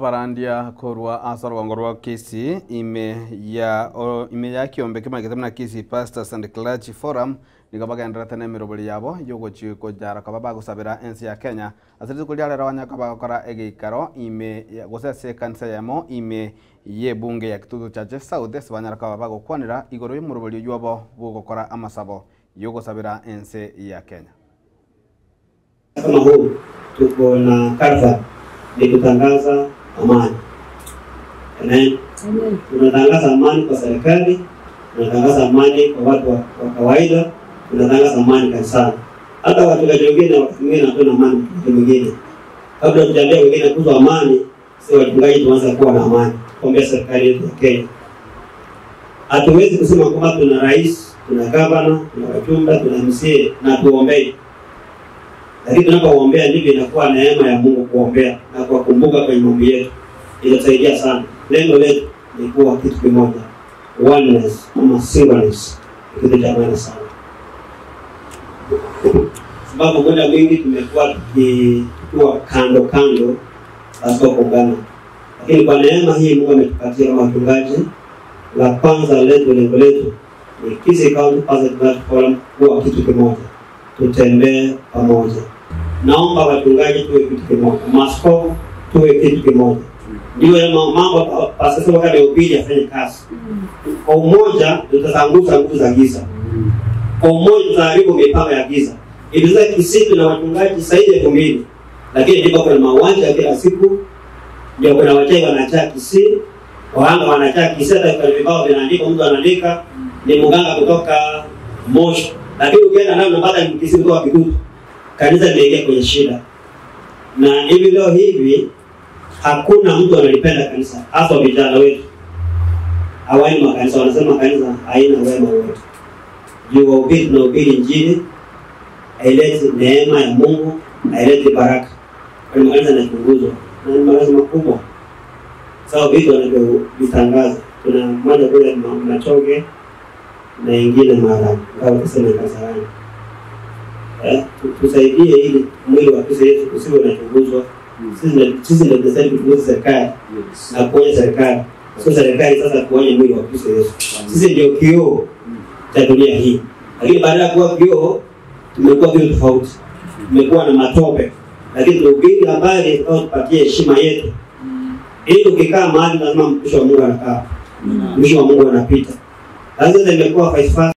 Barandia korwa asar wangorwa kesi ime ya kiombe kima kitamna kesi Pastors and Clergy Forum nikabaga ndratane mirobali yabo yogo chiko jara kababa gusabira ensi ya Kenya asirizo kuliale rawanya kababa kora ege karo ime gosese kanisa yamo ime ye bunge ya Kitutu Church South sebanyara kababa gukwanira igoro y'umurobali yabo gukora amasabo yogo sabira ensi ya Kenya. Kama huu tuko na karfa ni kutangaza amani. Amen. Tunatangaza amani kwa serikali, tunatangaza amani kwa watu wa kawaida, tunatangaza amani kanisani. Hata watu wengine hatuna amani wengine. Kabla tujaambia wengine kuhusu amani, sisi wachungaji tuanze kuwa na amani. Kuombea serikali yetu ya Kenya. Hatuwezi kusema kwamba tuna rais, tuna governor, tuna wajumbe, tuna MCA na tuombee. Lakini tunapoombea ndivyo inakuwa neema ya Mungu kuombea na kuwakumbuka kwenye maombi yetu. Inatusaidia sana. Lengo letu ni kuwa kitu kimoja. Oneness ama singleness. Kitu cha maana sana. Sababu muda mwingi tumekuwa tukiwa kando hasa kuungana. Lakini kwa neema hii Mungu ametupatia kama wachungaji, la kwanza lengo letu ni Kisii County Pastors and Clergy Forum kuwa kitu kimoja. Tutembee pamoja. Naomba wachungaji tuwe kitu kimoja. Maaskofu tuwe kitu kimoja. Ndio mambo sasa wakati wa upili afanye kazi. Kwa umoja tutazangusha nguvu za giza. Kwa umoja tutaharibu mipango ya giza. Iliza Kisii na wachungaji zaidi ya 2000. Lakini ndipo kuna mauaji kila siku. Ndio kuna wachawi wanachaa Kisii. Wahanga wanachaa Kisii hata kwa vibao vinaandika mtu anaandika ni mganga kutoka Moshi. Lakini ukienda nao unapata Kisii kutoka Kitutu. Kanisa limeingia kwenye shida. Na hivi leo hivi hakuna mtu analipenda kanisa, hasa vijana wetu. Hawaendi makanisa, wanasema kanisa haina wema wote. Juu wahubiri na ubiri Injili, haileti neema ya Mungu, haileti baraka. Kwa makanisa yanachunguzwa na ni makanisa makubwa. Sawa vitu wanavyovitangaza. Kuna mmoja kule Machoge na ingine mara kwa kusema Kasarani. Tusaidie ili mwili wa Kristo Yesu usiwe unachunguzwa. Sisi ndio tunasaidia kuongoza serikali na kuonya serikali. Sio serikali sasa kuonya mwili wa Kristo Yesu. Sisi ndio kioo cha dunia hii. Lakini badala ya kuwa kioo tumekuwa vitu tofauti. Tumekuwa na matope. Lakini tuhubiri habari au tupatie heshima yetu. Ili ukikaa mahali lazima mtumishi wa Mungu anakaa. Mtumishi wa Mungu anapita. Sasa imekuwa vice versa.